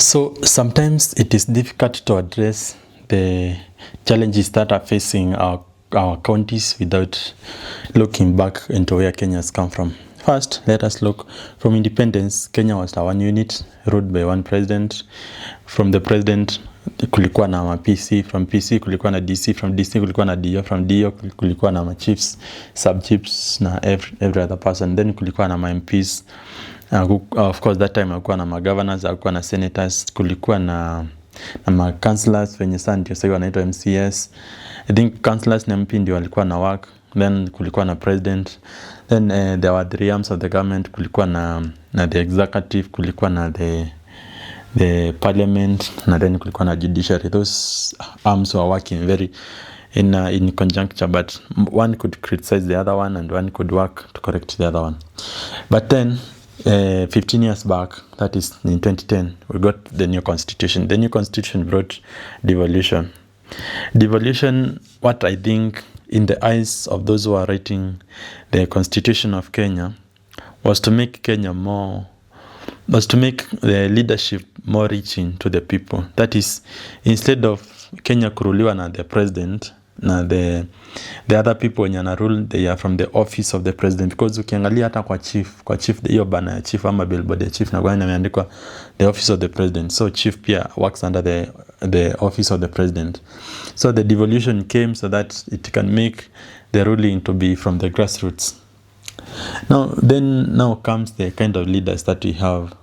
So sometimes it is difficult to address the challenges that are facing our counties without looking back into where Kenya has come from. First, let us look from independence. Kenya was a one unit ruled by one president. From the president kulikuwa na ma PC, from PC kulikuwa na DC, from DC kulikuwa na DO, from DO kulikuwa na ma chiefs, sub chiefs na every other person. Then kulikuwa na ma MPs. Of course that time kulikuwa na ma governors, kulikuwa na senators, kulikuwa na ma councillors wenye sasa ndio sasa wanaitwa MCS. I think councillors na MP ndio walikuwa na work. Then kulikuwa na president. Then there were three arms of the government. Kulikuwa na the executive, kulikuwa na the parliament, na then kulikuwa na judiciary. Those arms were working very in conjuncture, but one could criticize the other one and one could work to correct the other one. But then 15 years back, that is in 2010, we got the new constitution. The new constitution brought devolution. Devolution, what I think in the eyes of those who are writing the constitution of Kenya, was to make Kenya was to make the leadership more reaching to the people. That is, instead of Kenya kuruliwa na the president, na the other people when yana rule, they are from the office of the president. Because ukiangalia hata kwa chief hiyo bana ya chief ama billboard ya chief na kwa imeandikwa the office of the president. So chief pia works under the office of the president. So the devolution came so that it can make the ruling to be from the grassroots. Now comes the kind of leaders that we have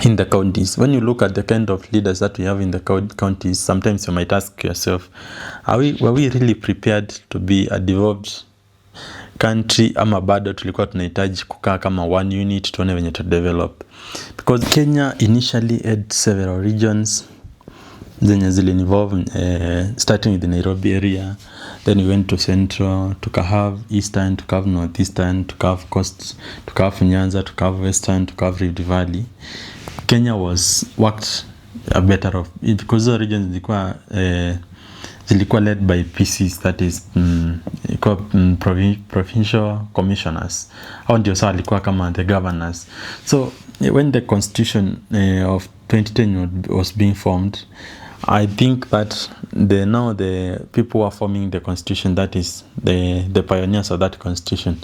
in the counties. When you look at the kind of leaders that we have in the counties, sometimes you might ask yourself, were we really prepared to be a devolved country, ama bado tulikuwa tunahitaji kukaa kama one unit tuone venye to develop? Because Kenya initially had several regions zenye zili involve starting with the Nairobi area, then we went to Central, tukahave Eastern, tukahave Northeastern, tukahave Coast, tukahave Nyanza, tukahave Western, tukahave Rift Valley. Kenya was worked better off because the regions zilikuwa led by PCs, that is provincial commissioners. Hao ndio sawa walikuwa kama the governors. So when the constitution of 2010 was being formed, I think that now the people who are forming the constitution, that is the pioneers of that constitution,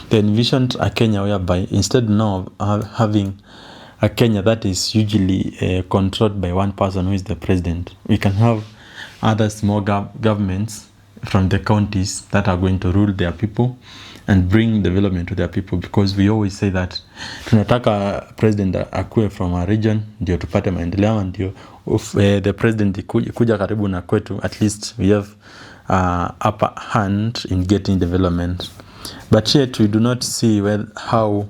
they envisioned a Kenya whereby instead now of having a Kenya that is usually controlled by one person who is the president, we can have other small governments from the counties that are going to rule their people and bring development to their people. Because we always say that tunataka president akue from a region ndio tupate maendeleo, ndio the president kuja karibu na kwetu, at least we have upper hand in getting development. But yet we do not see how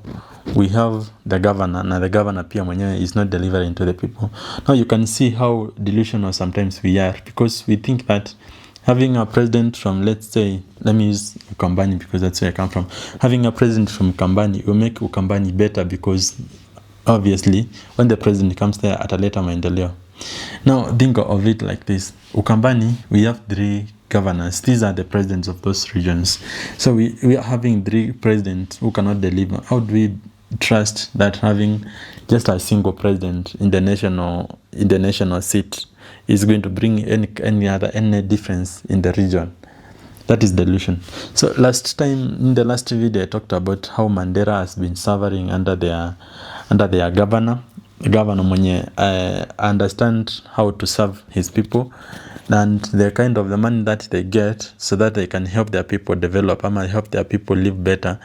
we have the governor, and the governor pia mwenyewe is not delivering to the people. Now you can see how delusional sometimes we are, because we think that having a president from, let's say, let me use Ukambani because that's where I come from. Having a president from Ukambani will make Ukambani better, because obviously when the president comes there ataleta maendeleo. Now think of it like this. Ukambani, we have 3 governors. These are the presidents of those regions. So we are having 3 presidents who cannot deliver. How do we trust that having just a single president in the national seat is going to bring any difference in the region? That is delusion. So in the last video I talked about how Mandera has been suffering under their governor mwenye understand how to serve his people, and the kind of the money that they get so that they can help their people develop and help their people live better,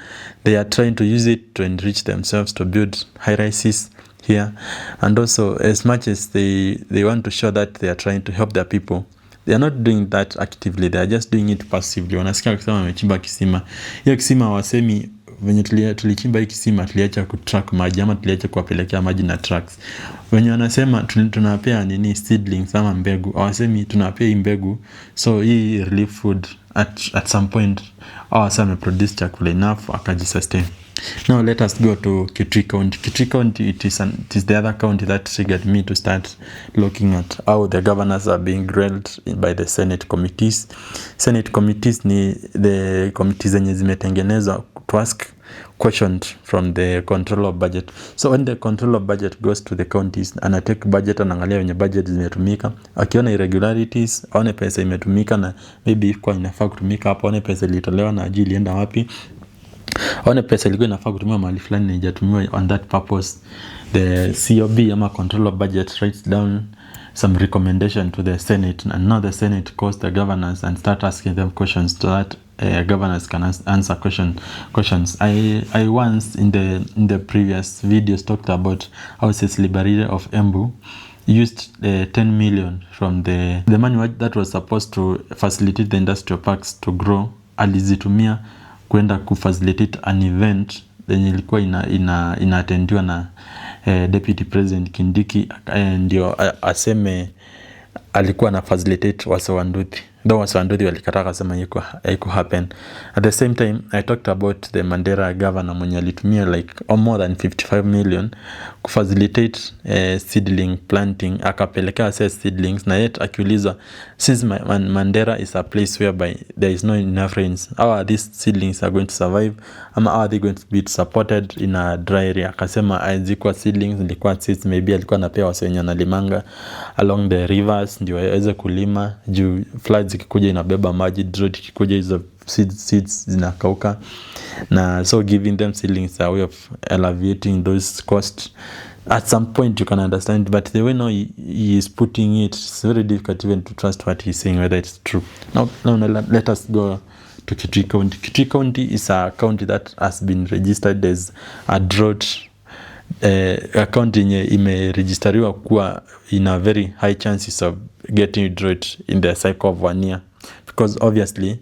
they are trying to use it to enrich themselves, to build high rises here. And also, as much as they want to show that they are trying to help their people, they are not doing that actively, they are just doing it passively. Wanasikia kusema wamechimba kisima, hiyo kisima wasemi venye tulichimba hii kisima tuliacha kutrack maji ama tuliacha kuwapelekea maji na trucks. Wenye wanasema tunapea seedlings ama mbegu, hawasemi tunapea mbegu so hii relief food at some point some produce chakula enough akajisustain. Now let us go to Kitui County. Kitui County, it is the other county that triggered me to start looking at how the governors are being grilled by the Senate committees. Senate committees ni the committees zenye zimetengenezwa to ask questioned from the control of budget. So when the control of budget goes to the counties, anatake budget, anaangalia wenye budget zimetumika, akiona irregularities, aone pesa imetumika na maybe kwa inafaa kutumika hapo, aone pesa ilitolewa na ajili ilienda wapi, aone pesa ilikuwa inafaa kutumiwa mahali fulani na haijatumiwa on that purpose. The COB ama control of budget writes down some recommendation to the Senate, and now the Senate calls the governors and start asking them questions so that governors can answer questions. I once in the previous videos talked about how Cecily Barire of Embu used 10 million from the money that was supposed to facilitate the industrial parks to grow, alizitumia kwenda kufacilitate an event yenye ilikuwa inaatendiwa na Deputy President Kindiki, ndio aseme alikuwa na facilitate Wasawanduthi. Though Wasawanduthi walikataa kasema haiko happen. At the same time, I talked about the Mandera governor mwenye alitumia like more than 55 million kufacilitate seedling planting, akapeleka seedlings, na yet akiulizwa, since Mandera is a place whereby there is no enough rains, how are these seedlings are going to survive, ama how are they going to be supported in a dry area? Akasema zilikuwa seedlings, zilikuwa seeds, maybe alikuwa anapea wase wenye analimanga along the rivers ndio waweze kulima, juu floods ikikuja inabeba maji, drought ikikuja hizo seeds zinakauka, na so giving them seedlings a way of alleviating those costs. At some point you can understand, but the way now he is putting it, it's very difficult even to trust what he's saying, whether it's true. Now let us go to Kitui County. Kitui County is a county that has been registered as a drought account yenye imeregistariwa kuwa in a very high chances of getting drought in the cycle of 1 year, because obviously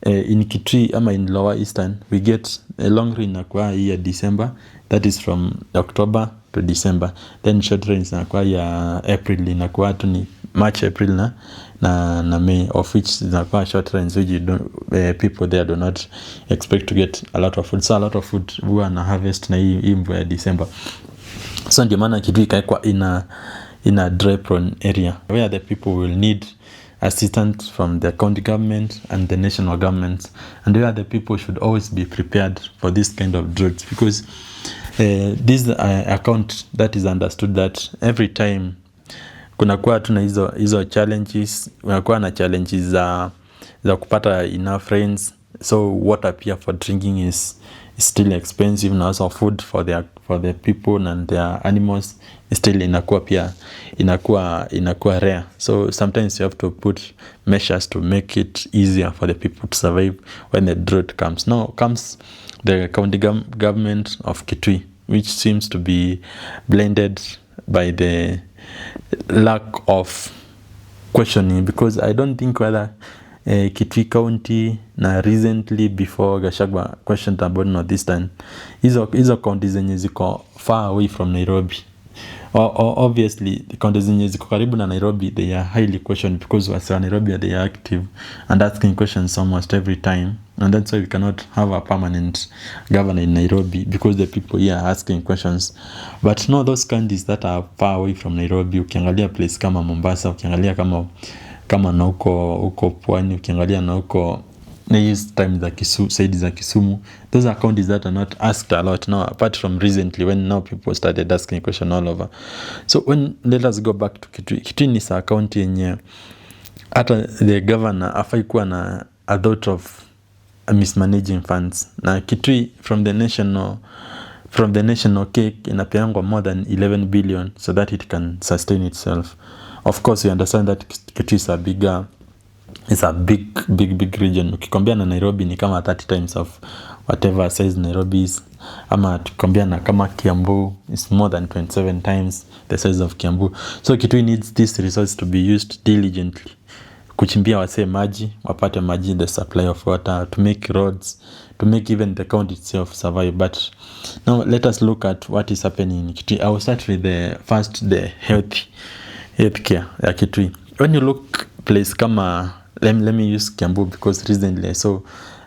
in Kitui ama in Lower Eastern we get a long rain inakuwa ya December, that is from October to December, then short rains inakuwa ya April, inakuwa tu ni March, April na May, of which zinakuwa short rains which people there do not expect to get a lot of food. So a lot of food huwa na harvest na hii mvua ya December. So ndio maana Kitui ikaekwa in a dry prone area where the people will need assistance from the county government and the national government, and where the people should always be prepared for this kind of droughts, because this account that is understood that every time kunakuwa tuna hizo challenges, kunakuwa na challenges za kupata enough rains, so water pia for drinking is still expensive, na also food for the people and their animals still inakuwa rare. So sometimes you have to put measures to make it easier for the people to survive when the drought comes. Now comes the county government of Kitui, which seems to be blended by the lack of questioning, because I don't think whether Kitui County na recently before Gachagua questioned about Northeastern, hizo counties zenye ziko far away from Nairobi, obviously the counties zenye ziko karibu na Nairobi, they are highly questioned because wase wa Nairobi they are active and asking questions almost every time, and that's why we cannot have a permanent governor in Nairobi, because the people here are asking questions. But no, those counties that are far away from Nairobi, ukiangalia place kama Mombasa, ukiangalia kama na huko Pwani, ukiangalia na huko these times za Kisumu, za Kisumu, those are counties that are not asked a lot now, apart from recently when now people started asking questions all over. So let us go back to Kitui. Kitui ni a county yenye hata the governor afai kuwa na a thought of mismanaging funds, na Kitui from the national cake inapeangwa more than 11 billion so that it can sustain itself. Of course, we understand that Kitui is a big region. Ukikombea na Nairobi ni kama 30 times of whatever size Nairobi is. Ama tukikombea na kama Kiambu is more than 27 times the size of Kiambu. So Kitui needs this resource to be used diligently. Kuchimbia wase maji, wapate maji, the supply of water, to make roads, to make even the county itself survive. But now let us look at what is happening in Kitui. I will start with the healthcare ya Kitui. When you look place kama, let me use Kiambu because recently I saw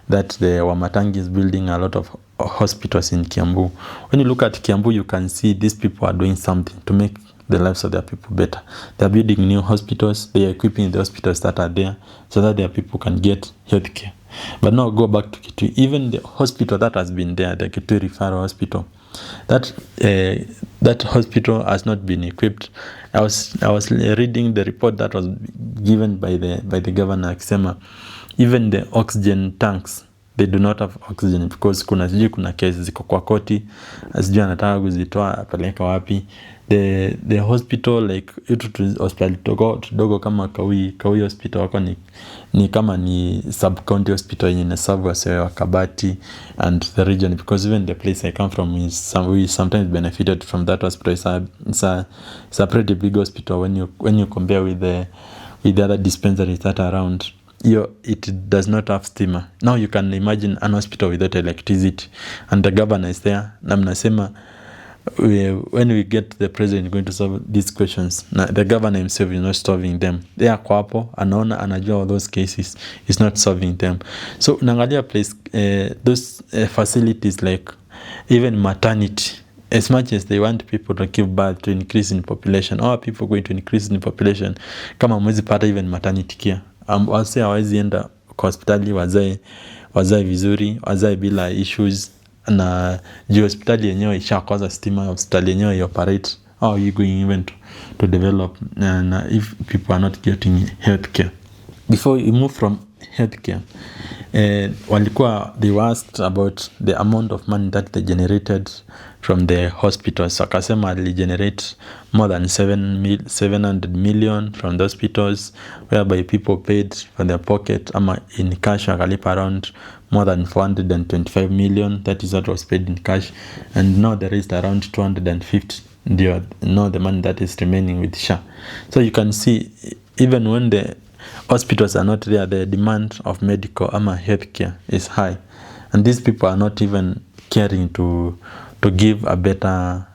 that the Wamatangi is building a lot of hospitals in Kiambu. When you look at Kiambu, you can see these people are doing something to make the lives of their people better. They are building new hospitals, they are equipping the hospitals that are there so that their people can get healthcare. But now go back to Kitui. Even the hospital that has been there, the Kitui Referral Hospital, that hospital has not been equipped. I was reading the report that was given by the governor akisema even the oxygen tanks, they do not have oxygen because kuna cases ziko kwa koti, sijui anataka kuzitoa apeleka wapi. The hospital, like itu hospital dogo kama Kawi hospital wako ni kama ni sub county hospital yenye inaserve wa Kabati and the region, because even the place I come from we sometimes benefited from that hospital. It's a pretty big hospital when you compare with the other dispensaries that are around. It does not have steamer. Now you can imagine an hospital without electricity, and the governor is there. Na mnasema when we get the president going to solve these questions, the governor himself is not solving them. They are kwapo, anaona, anajua all those cases, is not solving them. So unangalia place those facilities like even maternity, as much as they want people to give birth to increase in population, or people going to increase in population, kama mwezi pata even maternity care, wase hawezi enda kwa hospitali wazae vizuri, wazae bila issues, na juu hospitali yenyewe ishakosa stima, hospitali yenyewe operate. How are you going even to develop if people are not getting healthcare? Before you move from healthcare, they were asked about the amount of money that they generated from the hospitals. Akasema they generate more than 700 million from the hospitals, whereby people paid from their pocket, ama in cash wakalipa around more than 425 million. That is what was paid in cash, and now there is around 250. Now the money that is remaining with SHA. So you can see, even when the hospitals are not there, the demand of medical ama healthcare is high, and these people are not even caring to give a better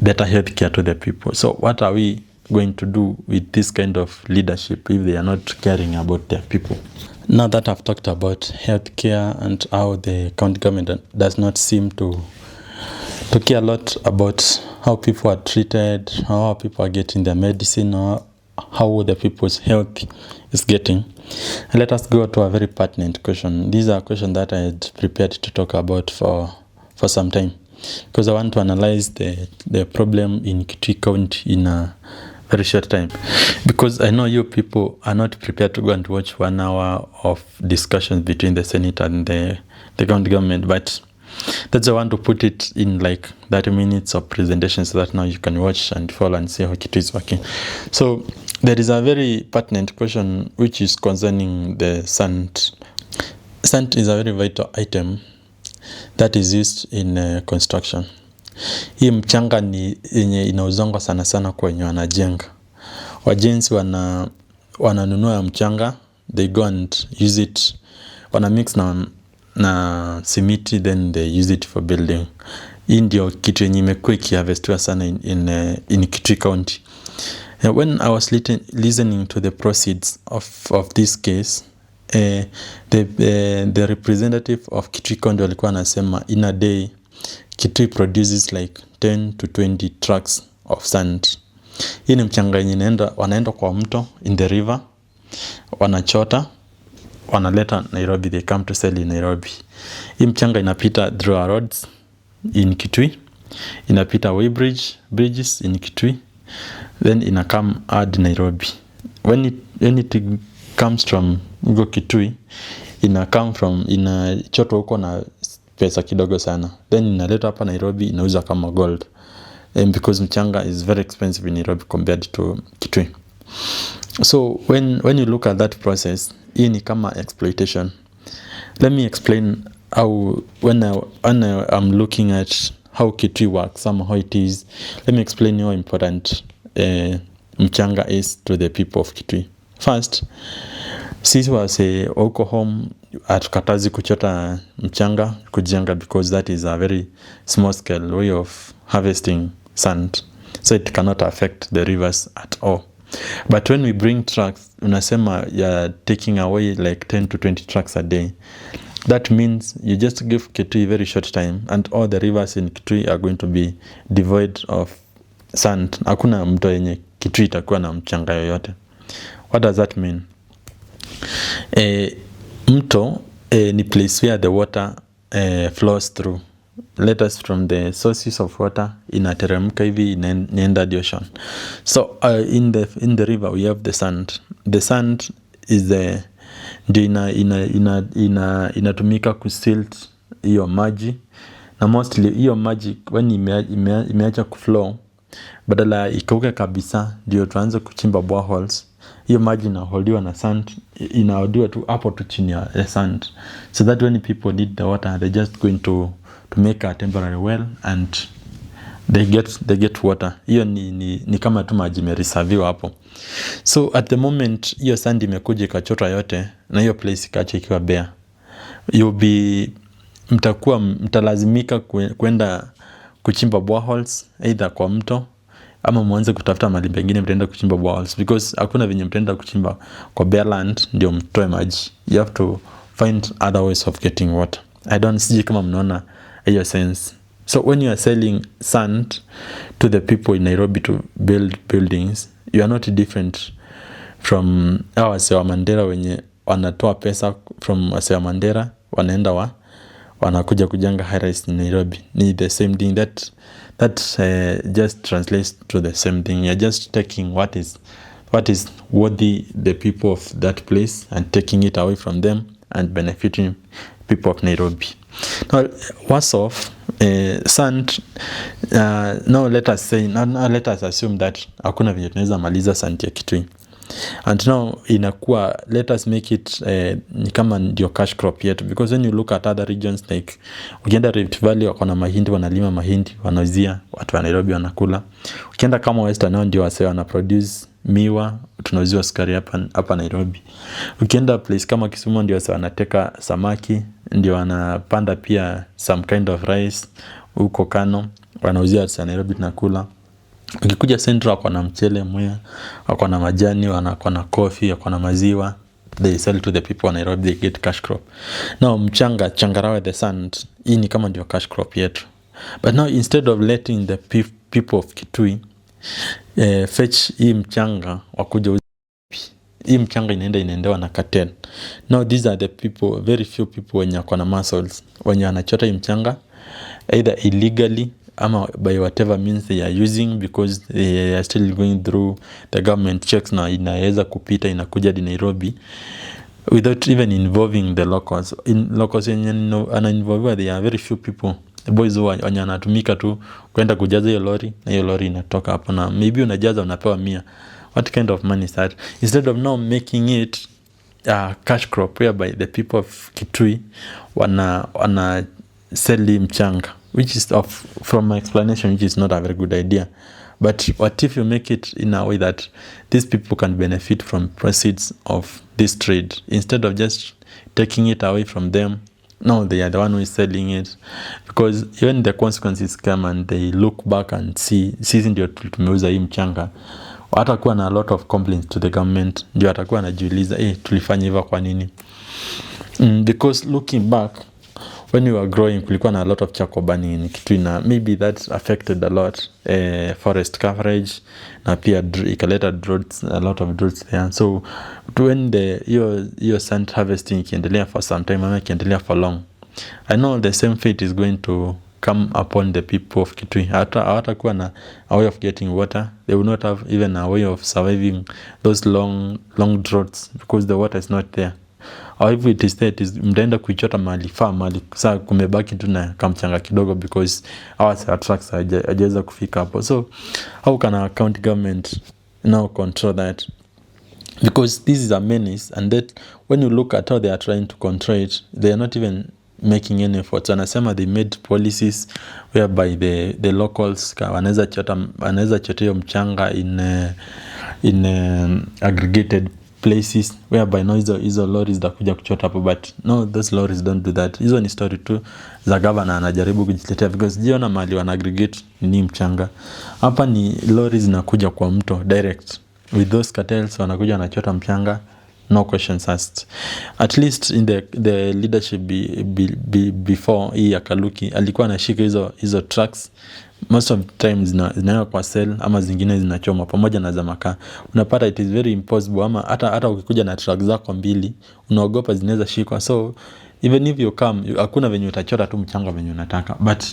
healthcare to the people. So what are we going to do with this kind of leadership if they are not caring about their people? Now that I've talked about healthcare and how the county government does not seem to care a lot about how people are treated, how people are getting their medicine, or how the people's health is getting, let us go to a very pertinent question. These are questions that I had prepared to talk about for some time, because I want to analyze the problem in Kitui County in a very short time, because I know you people are not prepared to go and watch 1 hour of discussions between the Senate and the county government, but that's why I want to put it in like 30 minutes of presentation, so that now you can watch and follow and see how Kitui is working. So there is a very pertinent question which is concerning the sand. Sand is a very vital item that is used in construction. Hii mchanga ni yenye inauzongwa sana sana kwa wenye wanajenga. Wajenzi wananunua mchanga, they go and use it, wana mix na simiti, then they use it for building. Hii ndio kitu yenye imekuwa ikiharvestiwa sana in Kitui County. When I was listening to the proceeds of this case, the representative of Kitui County walikuwa anasema in a day Kitui produces like 10 to 20 trucks of sand. Hii ni mchanga yenye wanaenda kwa mto in the river, wanachota, wanaleta Nairobi, they come to sell in Nairobi. Hii mchanga inapita through our roads in Kitui, inapita bridges in Kitui, then inakam hadi Nairobi. When it comes from Kitui, inachotwa huko na pesa kidogo sana, then inaleta hapa Nairobi, inauza kama gold, because mchanga is very expensive in Nairobi compared to Kitui. So when you look at that process, hii ni kama exploitation. Let me explain how when I'm looking at how Kitui works, how it is. Let me explain how important mchanga is to the people of Kitui. First, sisi wase wako home atukatazi kuchota mchanga kujenga, because that is a very small scale way of harvesting sand, so it cannot affect the rivers at all. But when we bring trucks, unasema you're taking away like 10 to 20 trucks a day. That means you just give Kitui a very short time, and all the rivers in Kitui are going to be devoid of sand. Hakuna mto yenye Kitui itakuwa na mchanga yoyote. What does that mean? Mto ni place where the water flows through. Let us from the sources of water inateremka hivi inaenda the ocean. So in the river we have the sand. The sand is the ndio inatumika kusilt hiyo maji, na mostly hiyo maji when imeacha kuflow, badala ikauke kabisa ndio tuanze kuchimba boreholes, hiyo maji inaholdiwa na sand, inaholdiwa tu hapo tu chini ya sand, so that when people need the water they just going to make a temporary well and they get water. Hiyo ni kama tu maji imereserviwa hapo. So at the moment hiyo sand imekuja ikachota yote na hiyo place ikaacha ikiwa bare, mtalazimika kwenda kuchimba boreholes either kwa mto ama mwanze kutafuta mahali pengine mtaenda kuchimba boreholes, because hakuna venye mtaenda kuchimba kwa bare land ndio mtoe maji. You have to find other ways of getting water. Sijui kama mnaona hiyo sense. So when you are selling sand to the people in Nairobi to build buildings, you are not different from wase wa Mandera wenye wanatoa pesa from wase wa Mandera wanaenda wanakuja kujenga high rise in Nairobi. Ni the same thing that just translates to the same thing. You're just taking what is worthy the people of that place and taking it away from them and benefiting people of Nairobi. Now, what's off sand? Now let us assume that hakuna vile tunaweza maliza sand ya Kitui, and now inakuwa let us make it ni kama ndio cash crop yetu, because when you look at other regions like ukienda Rift Valley wakona mahindi, wanalima mahindi wanauzia watu wa Nairobi wanakula. Ukienda kama Western nao ndio wase wana produce miwa, tunauziwa sukari hapa Nairobi. Ukienda place kama Kisumu ndio wase wanateka samaki, ndio wanapanda pia some kind of rice huko Kano, wanauzia watu wa Nairobi tunakula. Ukikuja Central wako na mchele Mwea, wako na majani, wako na coffee, wako na maziwa, they sell to the people of Nairobi, they get cash crop. Now changarawe the sand, hii ni kama ndio cash crop yetu. But now instead of letting the people of Kitui fetch hii mchanga wakuja hii mchanga inaendewa na cartel. Now these are the people, very few people wenye wako na muscles, wenye wanachota hii mchanga either illegally ama by whatever means they are using, because they are still going through the government checks na inaweza kupita inakuja hadi Nairobi without even involving the locals. Locals ana-involve, they are very few people. The boys wenye wanatumika tu kwenda kujaza hiyo lori na hiyo lori inatoka hapo, na maybe unajaza unapewa 100. What kind of money is that? Instead of now making it cash crop whereby the people of Kitui wana sell mchanga, which is from my explanation, which is not a very good idea. But what if you make it in a way that these people can benefit from proceeds of this trade, instead of just taking it away from them? No, they are the one who is selling it, because even the consequences come and they look back and see sisi ndio tumeuza hii mchanga, watakuwa na a lot of complaints to the government, ndio atakuwa anajiuliza tulifanya hivyo kwa nini? Because looking back, when we were growing kulikuwa na a lot of charcoal burning in Kitui, na maybe that affected a lot forest coverage, na pia ikaleta droughts, a lot of droughts there. So when your sand harvesting ikiendelea for some time ama ikiendelea for long, I know the same fate is going to come upon the people of Kitui. Hawatakuwa na a way of getting water. They will not have even a way of surviving those long droughts, because the water is not there. Or if it is there, mtaenda kuichota mahali saa kumebaki tu na kamchanga kidogo, because our trucks hajaweza kufika hapo. So how can our county government now control that? Because this is a menace, and that when you look at how they are trying to control it, they are not even making any efforts. Anasema they made policies whereby the locals wanaweza chota hiyo mchanga in aggregated places, whereby no hizo lorries da kuja kuchota hapo, but no, those lorries don't do that. Hizo ni story tu za governor anajaribu kujitetea, because jiona mali wana aggregate ni mchanga. Hapa ni lorries zinakuja kwa mto direct with those cartels, wanakuja wanachota mchanga, no questions asked. At least in the leadership before hii ya Kaluki alikuwa anashika hizo trucks most of the times zinawekwa kwa sell ama zingine zinachoma pamoja na za makaa. Unapata it is very impossible, ama hata ukikuja na truck zako mbili unaogopa zinaweza shikwa. So even if you come, hakuna venye utachora tu mchanga venye unataka. But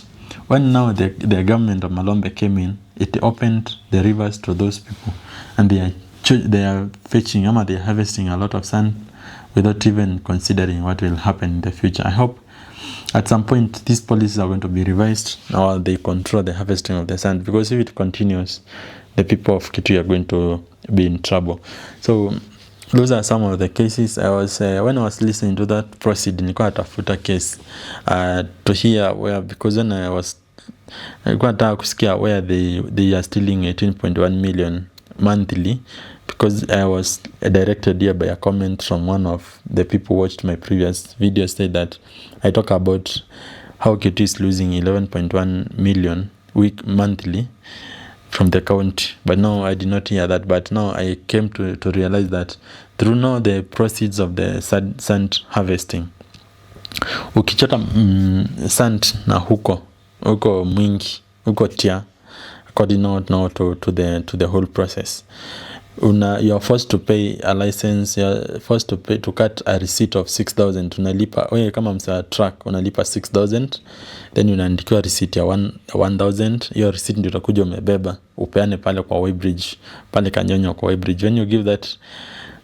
when now the government of Malombe came in, it opened the rivers to those people, and they are fetching ama they are harvesting a lot of sand without even considering what will happen in the future. I hope at some point these policies are going to be revised, or they control the harvesting of the sand, because if it continues, the people of Kitui are going to be in trouble. So those are some of the cases. I was when I was listening to that proceed, nilikuwa natafuta case to hear where, because when nilikuwa nataka kusikia where they are stealing 18.1 million monthly, because I was directed here by a comment from one of the people who watched my previous video, said that I talk about how Kitui is losing 11.1 million monthly from the county. But no, I did not hear that. But now I came to realize that through now the proceeds of the sand harvesting, ukichota sand na huko mwingi, huko tia, according now to the whole process, you are forced to pay a license, you are forced to cut a receipt of 6,000. Unalipa wewe kama msa truck unalipa 6,000, then unaandikiwa receipt ya 1,000. Hiyo receipt ndio utakuja umebeba upeane pale kwa Weighbridge, pale Kanyonyo kwa Weighbridge. When you give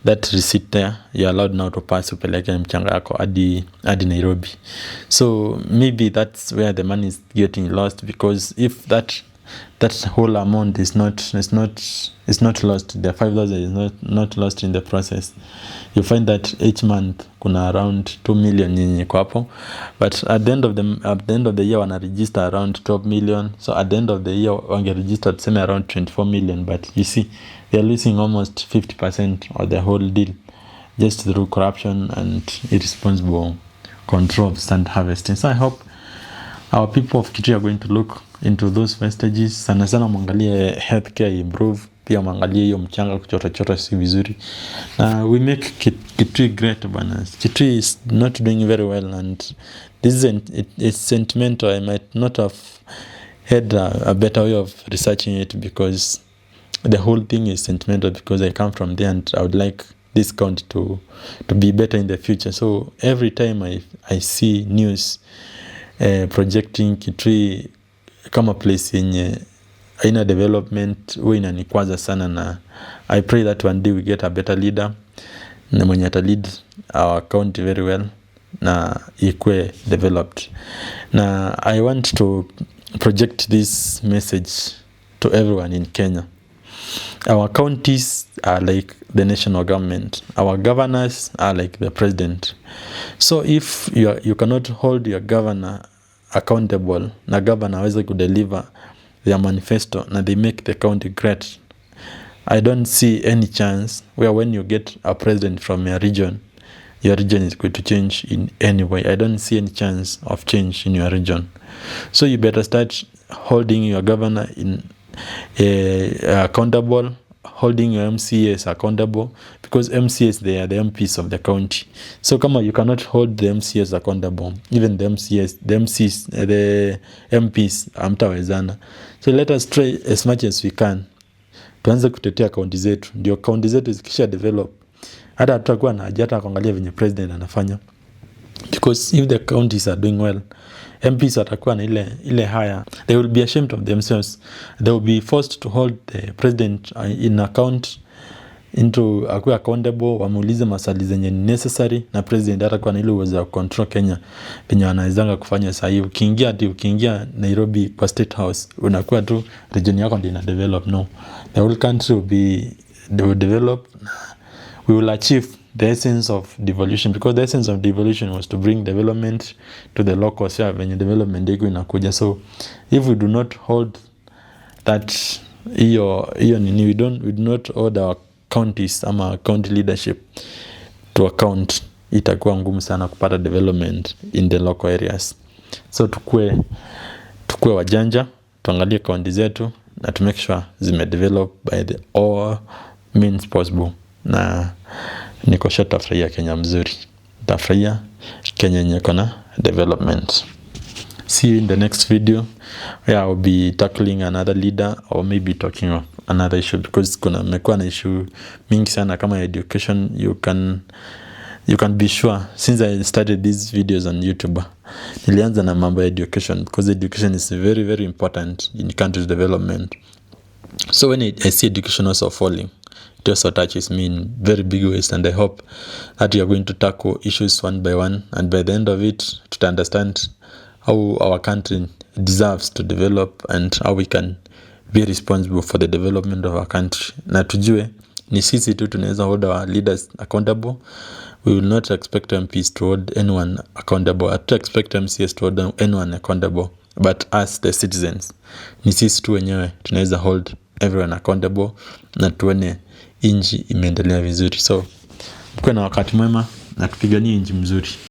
that receipt there, you are allowed now to pass upeleke mchanga yako hadi Nairobi. So maybe that's where the money is getting lost, because if that whole amount is not lost, the 5,000 is not lost in the process, you find that each month kuna around 2 million yenye kwa hapo, but at the end of the year wana register around 12 million. So at the end of the year wange register tuseme around 24 million, but you see they are losing almost 50% of the whole deal just through corruption and irresponsible control of sand harvesting. So I hope our people of Kitui are going to look into those vestiges. Sana mwangalie healthcare improve, pia mwangalie hiyo mchanga kuchota si vizuri. We make Kitui great bana. Kitui is not doing very well, and this is it's sentimental. I might not have had a better way of researching it, because the whole thing is sentimental, because I come from there and I would like this county to be better in the future. So every time I see news projecting Kitui kama place yenye haina development, huwa inanikwaza sana, na I pray that one day we get a better leader na mwenye ata lead our county very well na ikue developed. Na I want to project this message to everyone in Kenya. Our counties are like the national government. Our governors are like the president. So if you cannot hold your governor accountable, na governor aweze kudeliver their manifesto na they make the county great, I don't see any chance where when you get a president from your region is going to change in any way. I don't see any chance of change in your region. So you better start holding your governor accountable, holding your MCAs accountable, because MCAs, they are the MPs of the county. So kama you cannot hold the MCAs accountable, even the MPs hamtawezana. So let us try as much as we can, tuanze kutetea kaunti zetu, ndio kaunti zetu zikisha develop hata tutakuwa na haja hata kuangalia venye president anafanya, because if the counties are doing well, MPs watakuwa na ile haya, they will be ashamed of themselves. They will be forced to hold the president in account, into akuwe accountable, wamuulize maswali zenye necessary, na president atakuwa na ile uwezo wa control Kenya penye wanawezanga kufanya sahihi. Ukiingia Nairobi kwa State House, unakuwa tu region yako ndio ina develop. No, the whole country will develop. We will achieve the essence of devolution, because the essence of devolution was to bring development to the local sphere when development iko inakuja. So if we do not hold that we do not hold our counties ama county leadership to account, itakuwa ngumu sana kupata development in the local areas. So tukue wajanja, tuangalie county zetu na to make sure zime develop by the all means possible. Na niko sure tafurahia Kenya mzuri, tafurahia Kenya yenye iko na development. See you in the next video. Yeah, I'll be tackling another leader or maybe talking of another issue, because mekuwa na issue mingi sana kama education. You can be sure since I started these videos on YouTube, nilianza na mambo ya education, because education is very, very important in country's development. So when I see education also falling, it also touches me in very big ways, and I hope that we are going to tackle issues one by one, and by the end of it, to understand how our country deserves to develop and how we can be responsible for the development of our country. Na tujue ni sisi tu tunaweza hold our leaders accountable. We will not expect MPs to hold anyone accountable. I don't expect MCs to hold anyone accountable. But as the citizens, ni sisi tu wenyewe tunaweza hold everyone accountable, na tuone inji imeendelea vizuri. So mkuwe na wakati mwema na tupiganie inji mzuri.